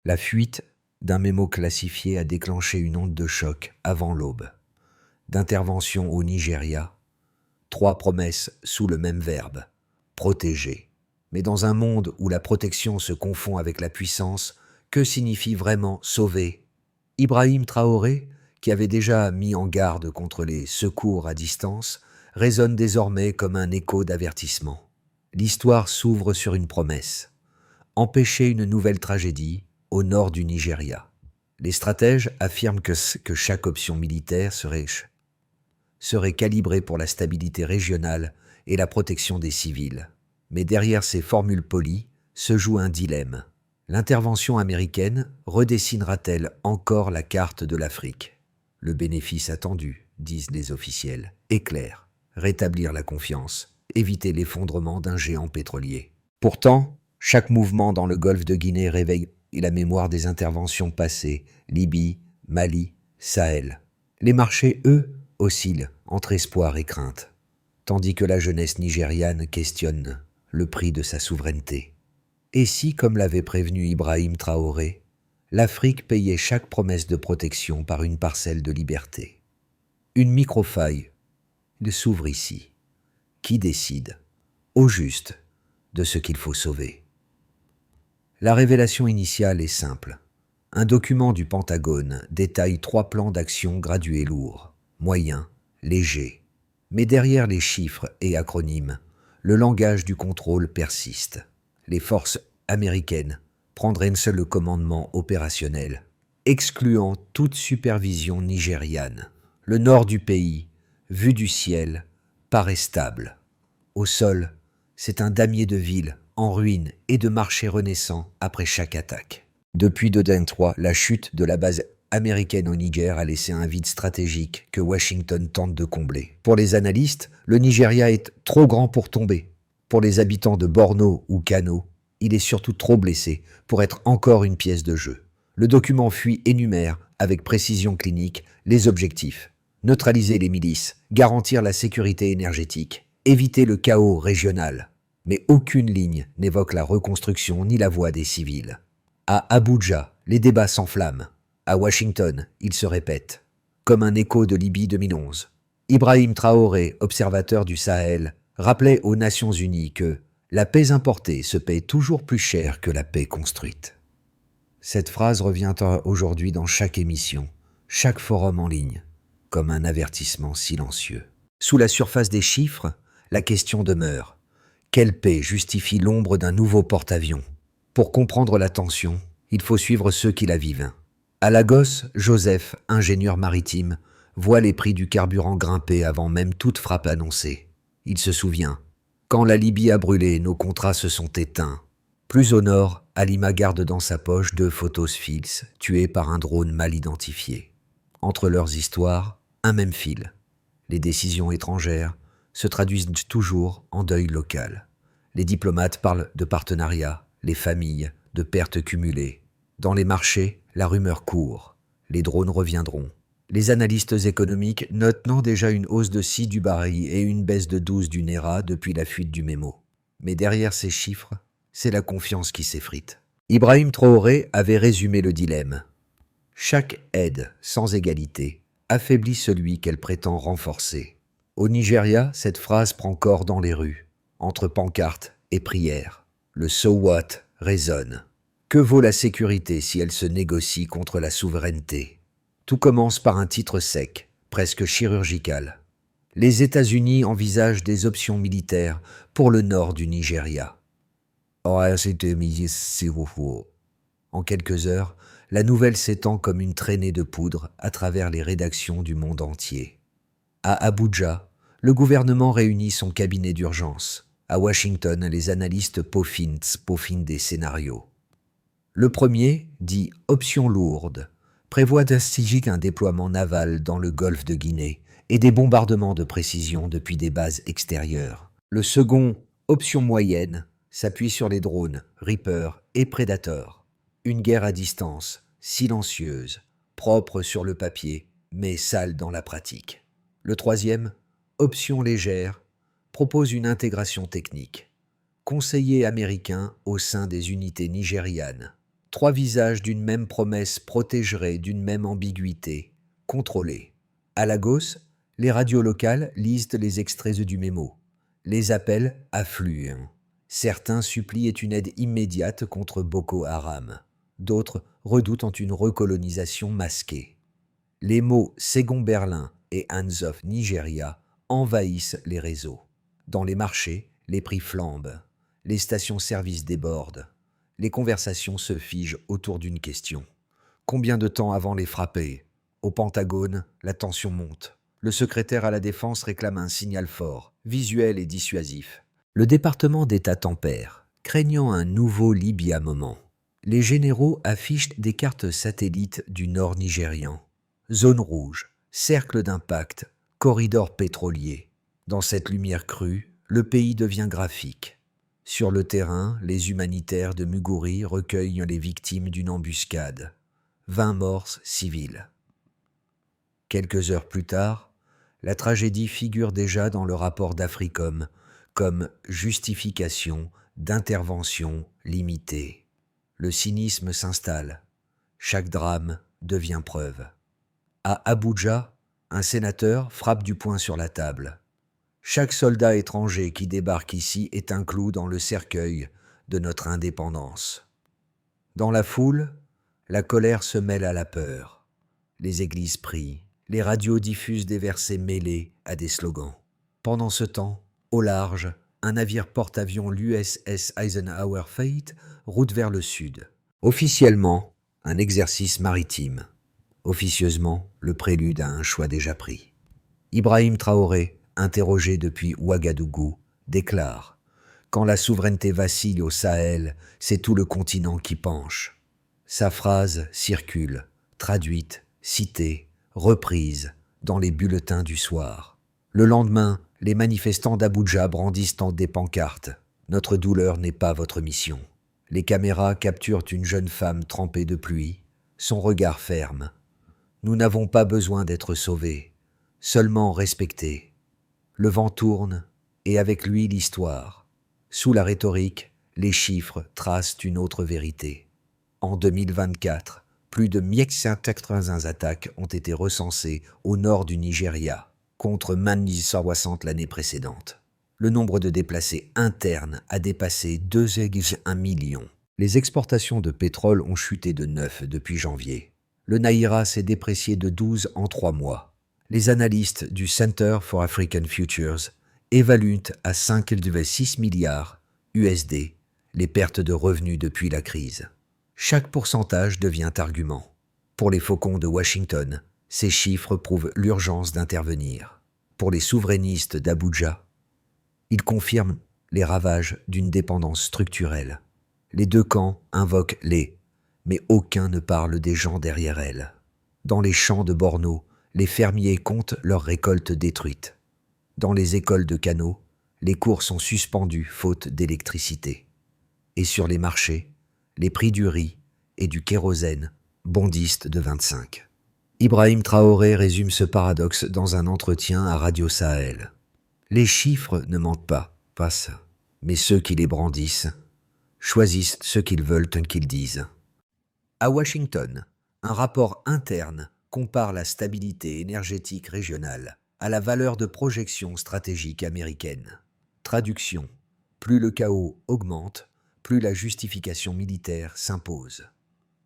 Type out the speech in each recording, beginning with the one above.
La fuite d'un mémo classifié a déclenché une onde de choc avant l'aube. D'intervention au Nigeria, 3 promesses sous le même verbe, protéger. Mais dans un monde où la protection se confond avec la puissance, que signifie vraiment sauver? Ibrahim Traoré, qui avait déjà mis en garde contre les secours à distance, résonne désormais comme un écho d'avertissement. L'histoire s'ouvre sur une promesse: empêcher une nouvelle tragédie au nord du Nigeria. Les stratèges affirment que chaque option militaire serait calibrée pour la stabilité régionale et la protection des civils. Mais derrière ces formules polies se joue un dilemme. L'intervention américaine redessinera-t-elle encore la carte de l'Afrique? Le bénéfice attendu, disent les officiels, est clair: rétablir la confiance, éviter l'effondrement d'un géant pétrolier. Pourtant, chaque mouvement dans le golfe de Guinée réveille la mémoire des interventions passées: Libye, Mali, Sahel. Les marchés, eux, oscillent entre espoir et crainte, tandis que la jeunesse nigériane questionne le prix de sa souveraineté. Et si, comme l'avait prévenu Ibrahim Traoré, l'Afrique payait chaque promesse de protection par une parcelle de liberté? Une microfaille s'ouvre ici. Qui décide, au juste, de ce qu'il faut sauver? La révélation initiale est simple. Un document du Pentagone détaille 3 plans d'action gradués lourds, moyens, légers. Mais derrière les chiffres et acronymes, le langage du contrôle persiste. Les forces américaines prendraient seul le commandement opérationnel, excluant toute supervision nigériane. Le nord du pays, vu du ciel, paraît stable. Au sol, c'est un damier de ville en ruine et de marchés renaissants après chaque attaque. Depuis 2003, la chute de la base américaine au Niger a laissé un vide stratégique que Washington tente de combler. Pour les analystes, le Nigeria est trop grand pour tomber. Pour les habitants de Borno ou Kano, il est surtout trop blessé pour être encore une pièce de jeu. Le document fuit énumère, avec précision clinique, les objectifs: neutraliser les milices, garantir la sécurité énergétique, éviter le chaos régional. Mais aucune ligne n'évoque la reconstruction ni la voix des civils. À Abuja, les débats s'enflamment. À Washington, ils se répètent, comme un écho de Libye 2011. Ibrahim Traoré, observateur du Sahel, rappelait aux Nations Unies que la paix importée se paie toujours plus cher que la paix construite. Cette phrase revient aujourd'hui dans chaque émission, chaque forum en ligne, comme un avertissement silencieux. Sous la surface des chiffres, la question demeure: quelle paix justifie l'ombre d'un nouveau porte-avions? Pour comprendre la tension, il faut suivre ceux qui la vivent. À Lagos, Joseph, ingénieur maritime, voit les prix du carburant grimper avant même toute frappe annoncée. Il se souvient: quand la Libye a brûlé, nos contrats se sont éteints. Plus au nord, Halima garde dans sa poche 2 photos fixes, tuées par un drone mal identifié. Entre leurs histoires, un même fil. Les décisions étrangères se traduisent toujours en deuil local. Les diplomates parlent de partenariat, les familles de pertes cumulées. Dans les marchés, la rumeur court. Les drones reviendront. Les analystes économiques notent déjà une hausse de 6 du baril et une baisse de 12 du Naira depuis la fuite du mémo. Mais derrière ces chiffres, c'est la confiance qui s'effrite. Ibrahim Traoré avait résumé le dilemme. Chaque aide sans égalité affaiblit celui qu'elle prétend renforcer. Au Nigeria, cette phrase prend corps dans les rues, entre pancartes et prières. Le "so what" résonne. Que vaut la sécurité si elle se négocie contre la souveraineté? Tout commence par un titre sec, presque chirurgical. Les États-Unis envisagent des options militaires pour le nord du Nigeria. En quelques heures, la nouvelle s'étend comme une traînée de poudre à travers les rédactions du monde entier. À Abuja, le gouvernement réunit son cabinet d'urgence. À Washington, les analystes peaufinent des scénarios. Le premier, dit « option lourde », prévoit d'instiger un déploiement naval dans le golfe de Guinée et des bombardements de précision depuis des bases extérieures. Le second, option moyenne, s'appuie sur les drones, Reaper et Predator. Une guerre à distance, silencieuse, propre sur le papier, mais sale dans la pratique. Le troisième, option légère, propose une intégration technique. Conseiller américain au sein des unités nigérianes. Trois visages d'une même promesse protégeraient d'une même ambiguïté, contrôlés. À Lagos, les radios locales lisent les extraits du mémo. Les appels affluent. Certains supplient une aide immédiate contre Boko Haram. D'autres redoutent une recolonisation masquée. Les mots Ségon Berlin et Hands Off Nigeria envahissent les réseaux. Dans les marchés, les prix flambent. Les stations-service débordent. Les conversations se figent autour d'une question. Combien de temps avant les frapper? Au Pentagone, la tension monte. Le secrétaire à la Défense réclame un signal fort, visuel et dissuasif. Le département d'État tempère, craignant un nouveau Libya moment. Les généraux affichent des cartes satellites du nord nigérian. Zone rouge, cercle d'impact, corridor pétrolier. Dans cette lumière crue, le pays devient graphique. Sur le terrain, les humanitaires de Muguri recueillent les victimes d'une embuscade. 20 morts civils. Quelques heures plus tard, la tragédie figure déjà dans le rapport d'Africom comme justification d'intervention limitée. Le cynisme s'installe. Chaque drame devient preuve. À Abuja, un sénateur frappe du poing sur la table. Chaque soldat étranger qui débarque ici est un clou dans le cercueil de notre indépendance. Dans la foule, la colère se mêle à la peur. Les églises prient, les radios diffusent des versets mêlés à des slogans. Pendant ce temps, au large, un navire porte-avions l'USS Eisenhower Fate route vers le sud. Officiellement, un exercice maritime. Officieusement, le prélude à un choix déjà pris. Ibrahim Traoré, interrogé depuis Ouagadougou, déclare « Quand la souveraineté vacille au Sahel, c'est tout le continent qui penche ». Sa phrase circule, traduite, citée, reprise dans les bulletins du soir. Le lendemain, les manifestants d'Abuja brandissent des pancartes « Notre douleur n'est pas votre mission ». Les caméras capturent une jeune femme trempée de pluie, son regard ferme. « Nous n'avons pas besoin d'être sauvés, seulement respectés ». Le vent tourne, et avec lui l'histoire. Sous la rhétorique, les chiffres tracent une autre vérité. En 2024, plus de 1180 attaques ont été recensées au nord du Nigeria, contre 160 l'année précédente. Le nombre de déplacés internes a dépassé 2,1 millions. Les exportations de pétrole ont chuté de 9 depuis janvier. Le Naira s'est déprécié de 12 en 3 mois. Les analystes du Center for African Futures évaluent à 5,6 milliards USD les pertes de revenus depuis la crise. Chaque pourcentage devient argument. Pour les faucons de Washington, ces chiffres prouvent l'urgence d'intervenir. Pour les souverainistes d'Abuja, ils confirment les ravages d'une dépendance structurelle. Les deux camps invoquent mais aucun ne parle des gens derrière elles. Dans les champs de Borno, les fermiers comptent leurs récoltes détruites. Dans les écoles de Kano, les cours sont suspendus faute d'électricité. Et sur les marchés, les prix du riz et du kérosène bondissent de 25. Ibrahim Traoré résume ce paradoxe dans un entretien à Radio Sahel. Les chiffres ne mentent pas, mais ceux qui les brandissent choisissent ce qu'ils veulent qu'ils disent. À Washington, un rapport interne compare la stabilité énergétique régionale à la valeur de projection stratégique américaine. Traduction: plus le chaos augmente, plus la justification militaire s'impose.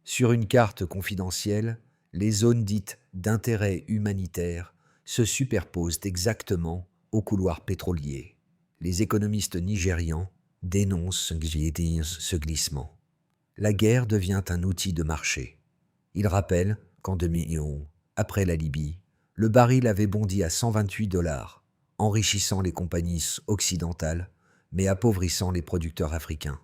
Sur une carte confidentielle, les zones dites d'intérêt humanitaire se superposent exactement au couloir pétrolier. Les économistes nigérians dénoncent ce glissement. La guerre devient un outil de marché. Ils rappellent qu'en 2011, après la Libye, le baril avait bondi à 128 $, enrichissant les compagnies occidentales, mais appauvrissant les producteurs africains.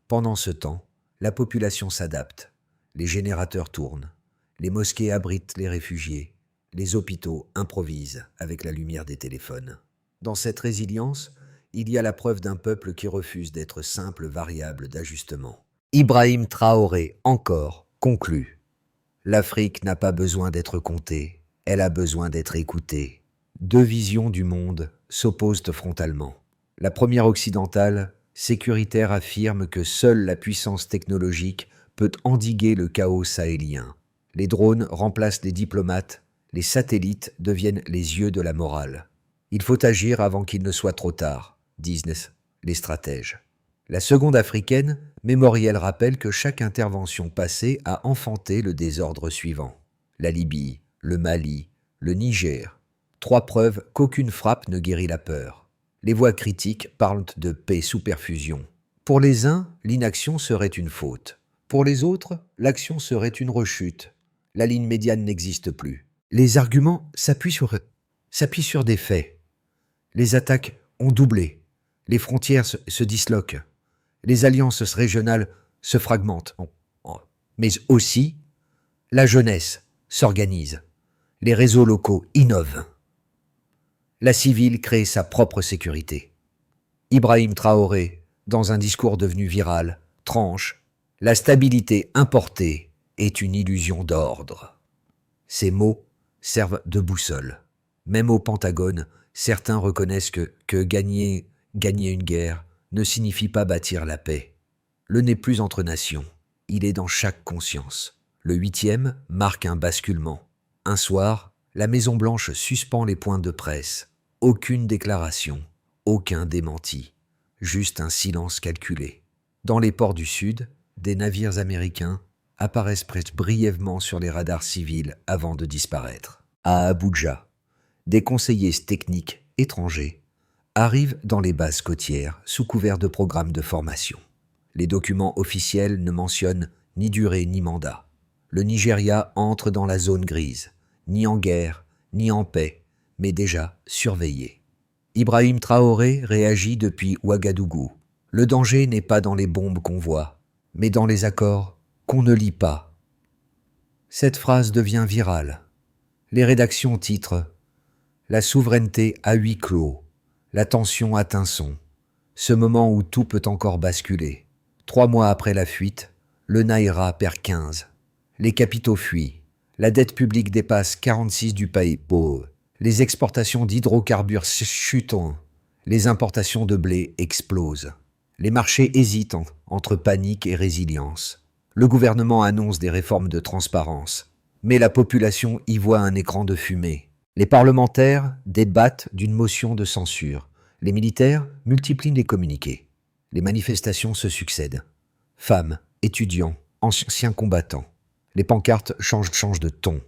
Pendant ce temps, la population s'adapte, les générateurs tournent, les mosquées abritent les réfugiés, les hôpitaux improvisent avec la lumière des téléphones. Dans cette résilience, il y a la preuve d'un peuple qui refuse d'être simple variable d'ajustement. Ibrahim Traoré, encore, conclut. L'Afrique n'a pas besoin d'être comptée, elle a besoin d'être écoutée. Deux visions du monde s'opposent frontalement. La première occidentale, sécuritaire, affirme que seule la puissance technologique peut endiguer le chaos sahélien. Les drones remplacent les diplomates, les satellites deviennent les yeux de la morale. Il faut agir avant qu'il ne soit trop tard, disent les stratèges. La seconde africaine, Mémoriel rappelle que chaque intervention passée a enfanté le désordre suivant. La Libye, le Mali, le Niger. 3 preuves qu'aucune frappe ne guérit la peur. Les voix critiques parlent de paix sous perfusion. Pour les uns, l'inaction serait une faute. Pour les autres, l'action serait une rechute. La ligne médiane n'existe plus. Les arguments s'appuient sur des faits. Les attaques ont doublé. Les frontières se disloquent. Les alliances régionales se fragmentent. Mais aussi, la jeunesse s'organise. Les réseaux locaux innovent. La civile crée sa propre sécurité. Ibrahim Traoré, dans un discours devenu viral, tranche « La stabilité importée est une illusion d'ordre ». Ces mots servent de boussole. Même au Pentagone, certains reconnaissent que gagner une guerre ne signifie pas bâtir la paix. Le n'est plus entre nations, il est dans chaque conscience. Le 8e marque un basculement. Un soir, la Maison-Blanche suspend les points de presse. Aucune déclaration, aucun démenti, juste un silence calculé. Dans les ports du Sud, des navires américains apparaissent presque brièvement sur les radars civils avant de disparaître. À Abuja, des conseillers techniques étrangers arrivent dans les bases côtières sous couvert de programmes de formation. Les documents officiels ne mentionnent ni durée ni mandat. Le Nigeria entre dans la zone grise, ni en guerre, ni en paix, mais déjà surveillé. Ibrahim Traoré réagit depuis Ouagadougou. Le danger n'est pas dans les bombes qu'on voit, mais dans les accords qu'on ne lit pas. Cette phrase devient virale. Les rédactions titrent « La souveraineté à huis clos, la tension atteint son, ce moment où tout peut encore basculer. 3 mois après la fuite, le Naira perd 15. Les capitaux fuient. La dette publique dépasse 46 du pays pauvre. Les exportations d'hydrocarbures chutent. Les importations de blé explosent. Les marchés hésitent entre panique et résilience. Le gouvernement annonce des réformes de transparence, mais la population y voit un écran de fumée. Les parlementaires débattent d'une motion de censure. Les militaires multiplient les communiqués. Les manifestations se succèdent. Femmes, étudiants, anciens combattants. Les pancartes changent de ton.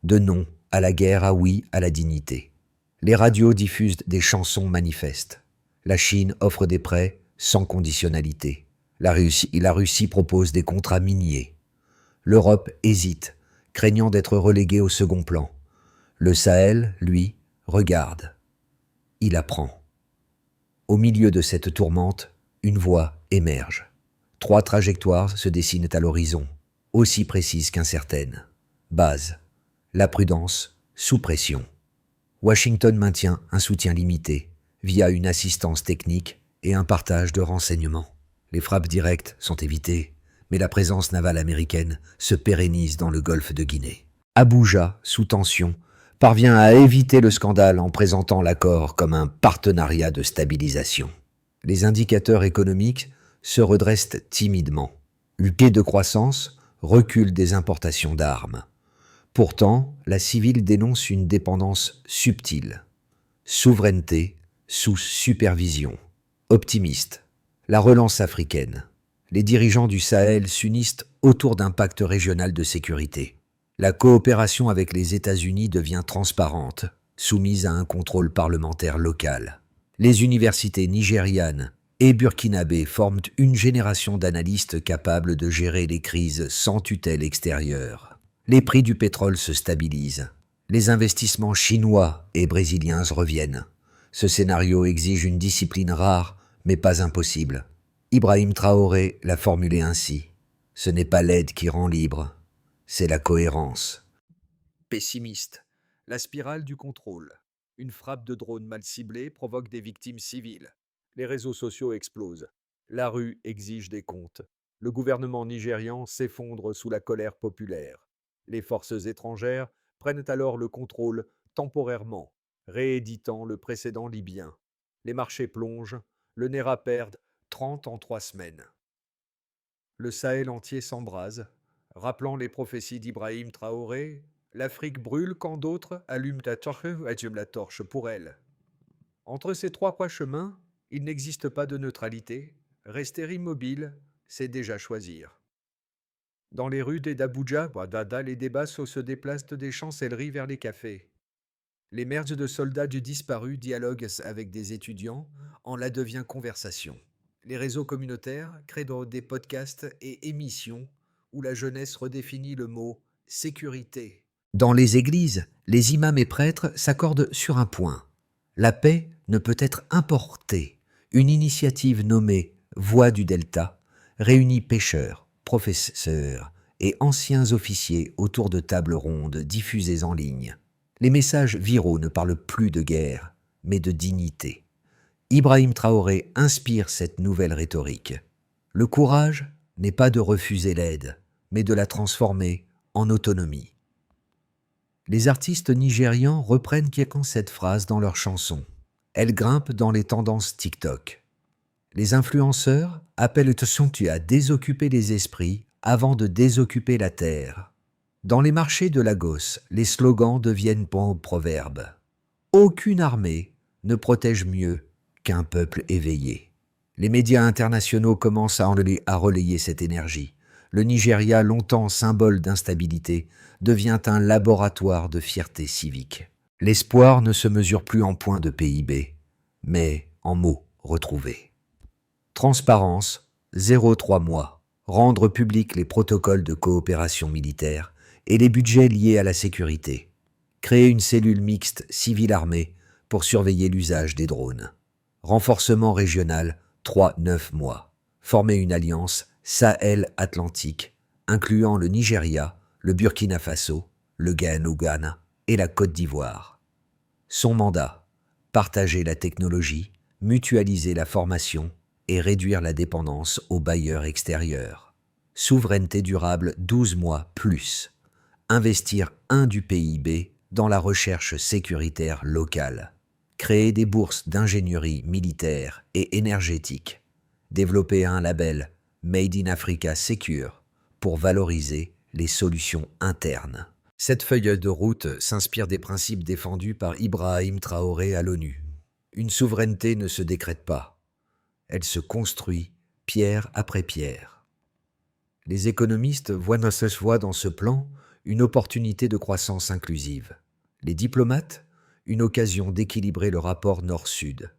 De non à la guerre, à oui à la dignité. Les radios diffusent des chansons manifestes. La Chine offre des prêts sans conditionnalité. La Russie propose des contrats miniers. L'Europe hésite, craignant d'être reléguée au second plan. Le Sahel, lui, regarde. Il apprend. Au milieu de cette tourmente, une voie émerge. 3 trajectoires se dessinent à l'horizon, aussi précises qu'incertaines. Base. La prudence, sous pression. Washington maintient un soutien limité, via une assistance technique et un partage de renseignements. Les frappes directes sont évitées, mais la présence navale américaine se pérennise dans le golfe de Guinée. Abuja, sous tension, parvient à éviter le scandale en présentant l'accord comme un partenariat de stabilisation. Les indicateurs économiques se redressent timidement. Le pied de croissance recule des importations d'armes. Pourtant, la civile dénonce une dépendance subtile. Souveraineté sous supervision. Optimiste. La relance africaine. Les dirigeants du Sahel s'unissent autour d'un pacte régional de sécurité. La coopération avec les États-Unis devient transparente, soumise à un contrôle parlementaire local. Les universités nigérianes et burkinabées forment une génération d'analystes capables de gérer les crises sans tutelle extérieure. Les prix du pétrole se stabilisent. Les investissements chinois et brésiliens reviennent. Ce scénario exige une discipline rare, mais pas impossible. Ibrahim Traoré l'a formulé ainsi. Ce n'est pas l'aide qui rend libre, c'est la cohérence. Pessimiste. La spirale du contrôle. Une frappe de drone mal ciblée provoque des victimes civiles. Les réseaux sociaux explosent. La rue exige des comptes. Le gouvernement nigérian s'effondre sous la colère populaire. Les forces étrangères prennent alors le contrôle temporairement, rééditant le précédent libyen. Les marchés plongent, le Naira perd 30 en 3 semaines. Le Sahel entier s'embrase, rappelant les prophéties d'Ibrahim Traoré. L'Afrique brûle quand d'autres allument la torche pour elle. Entre ces trois poids chemins, il n'existe pas de neutralité. Rester immobile, c'est déjà choisir. Dans les rues d'Abuja, les débats se déplacent des chancelleries vers les cafés. Les mères de soldats du disparu dialoguent avec des étudiants, en la devient conversation. Les réseaux communautaires créent des podcasts et émissions où la jeunesse redéfinit le mot « sécurité ». Dans les églises, les imams et prêtres s'accordent sur un point. La paix ne peut être importée. Une initiative nommée « Voix du Delta » réunit pêcheurs, professeurs et anciens officiers autour de tables rondes diffusées en ligne. Les messages viraux ne parlent plus de guerre, mais de dignité. Ibrahim Traoré inspire cette nouvelle rhétorique. Le courage n'est pas de refuser l'aide, mais de la transformer en autonomie. Les artistes nigérians reprennent cette phrase dans leurs chansons. Elle grimpe dans les tendances TikTok. Les influenceurs appellent à désoccuper les esprits avant de désoccuper la terre. Dans les marchés de Lagos, les slogans deviennent proverbes. Aucune armée ne protège mieux qu'un peuple éveillé. Les médias internationaux commencent à relayer cette énergie. Le Nigeria, longtemps symbole d'instabilité, devient un laboratoire de fierté civique. L'espoir ne se mesure plus en points de PIB, mais en mots retrouvés. Transparence, 0,3 mois. Rendre publics les protocoles de coopération militaire et les budgets liés à la sécurité. Créer une cellule mixte civile-armée pour surveiller l'usage des drones. Renforcement régional, 3-9 mois. Former une alliance Sahel-Atlantique, incluant le Nigeria, le Burkina Faso, le Ghana et la Côte d'Ivoire. Son mandat, partager la technologie, mutualiser la formation et réduire la dépendance aux bailleurs extérieurs. Souveraineté durable 12 mois plus. Investir 1 du PIB dans la recherche sécuritaire locale. Créer des bourses d'ingénierie militaire et énergétique. Développer un label Made in Africa Secure pour valoriser les solutions internes. Cette feuille de route s'inspire des principes défendus par Ibrahim Traoré à l'ONU. Une souveraineté ne se décrète pas. Elle se construit pierre après pierre. Les économistes voient dans ce plan une opportunité de croissance inclusive. Les diplomates, une occasion d'équilibrer le rapport nord-sud.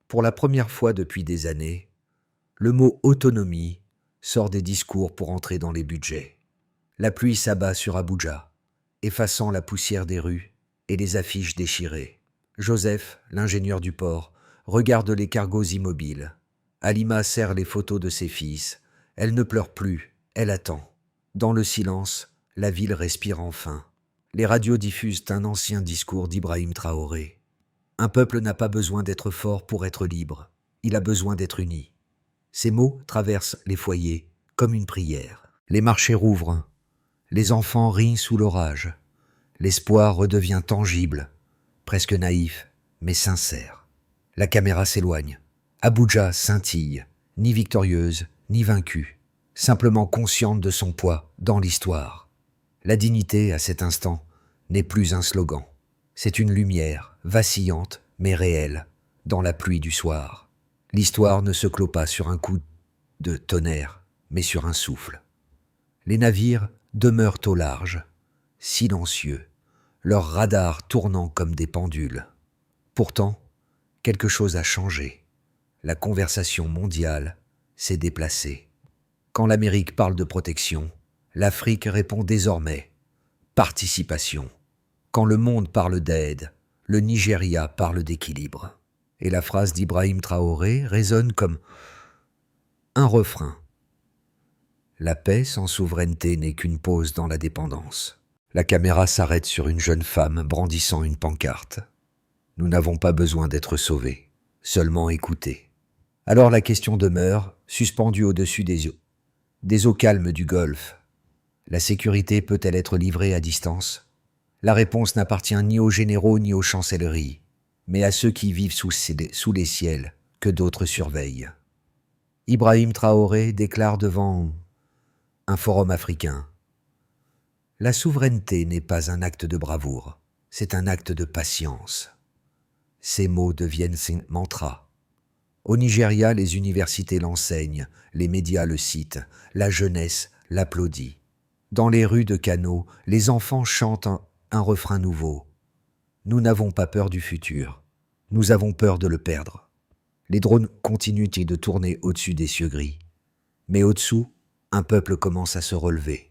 Pour la première fois depuis des années, le mot « autonomie » sort des discours pour entrer dans les budgets. La pluie s'abat sur Abuja, effaçant la poussière des rues et les affiches déchirées. Joseph, l'ingénieur du port, regarde les cargos immobiles. Halima serre les photos de ses fils. Elle ne pleure plus, elle attend. Dans le silence, la ville respire enfin. Les radios diffusent un ancien discours d'Ibrahim Traoré. Un peuple n'a pas besoin d'être fort pour être libre. Il a besoin d'être uni. Ces mots traversent les foyers comme une prière. Les marchés rouvrent. Les enfants rient sous l'orage. L'espoir redevient tangible, presque naïf, mais sincère. La caméra s'éloigne. Abuja scintille, ni victorieuse, ni vaincue, simplement consciente de son poids dans l'histoire. La dignité, à cet instant, n'est plus un slogan. C'est une lumière, vacillante, mais réelle, dans la pluie du soir. L'histoire ne se clôt pas sur un coup de tonnerre, mais sur un souffle. Les navires demeurent au large, silencieux, leurs radars tournant comme des pendules. Pourtant, quelque chose a changé. La conversation mondiale s'est déplacée. Quand l'Amérique parle de protection, l'Afrique répond désormais « participation ». Quand le monde parle d'aide, le Nigeria parle d'équilibre. Et la phrase d'Ibrahim Traoré résonne comme un refrain. La paix sans souveraineté n'est qu'une pause dans la dépendance. La caméra s'arrête sur une jeune femme brandissant une pancarte. Nous n'avons pas besoin d'être sauvés, seulement écoutés. Alors la question demeure, suspendue au-dessus des eaux calmes du Golfe. La sécurité peut-elle être livrée à distance ? La réponse n'appartient ni aux généraux ni aux chancelleries, mais à ceux qui vivent sous les ciels que d'autres surveillent. Ibrahim Traoré déclare devant un forum africain: « La souveraineté n'est pas un acte de bravoure, c'est un acte de patience. » Ces mots deviennent ses mantras. Au Nigeria, les universités l'enseignent, les médias le citent, la jeunesse l'applaudit. Dans les rues de Kano, les enfants chantent un refrain nouveau. Nous n'avons pas peur du futur, nous avons peur de le perdre. Les drones continuent de tourner au-dessus des cieux gris. Mais au-dessous, un peuple commence à se relever.